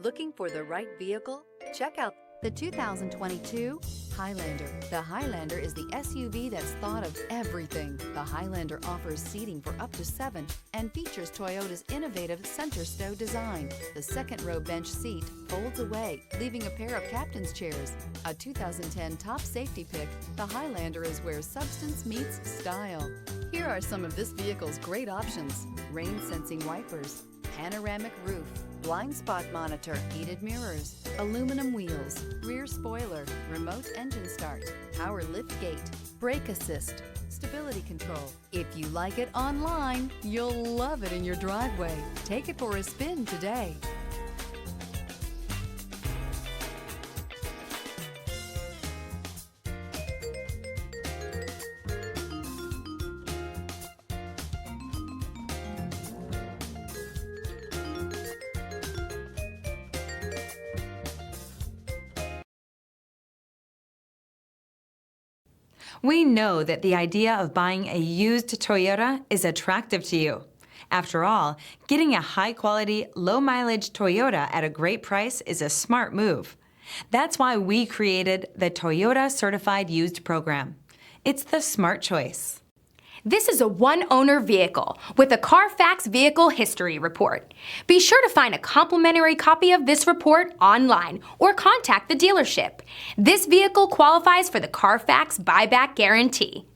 Looking for the right vehicle? Check out the 2022 Highlander. The Highlander is the SUV that's thought of everything. The Highlander offers seating for up to 7 and features Toyota's innovative center stow design. The second row bench seat folds away, leaving a pair of captain's chairs. A 2010 top safety pick, the Highlander is where substance meets style. Here are some of this vehicle's great options: rain sensing wipers, panoramic roof, blind spot monitor, heated mirrors, aluminum wheels, rear spoiler, remote engine start, power lift gate, brake assist, stability control. If you like it online, you'll love it in your driveway. Take it for a spin today. We know that the idea of buying a used Toyota is attractive to you. After all, getting a high-quality, low-mileage Toyota at a great price is a smart move. That's why we created the Toyota Certified Used Program. It's the smart choice. This is a one-owner vehicle with a Carfax Vehicle History Report. Be sure to find a complimentary copy of this report online or contact the dealership. This vehicle qualifies for the Carfax Buyback Guarantee.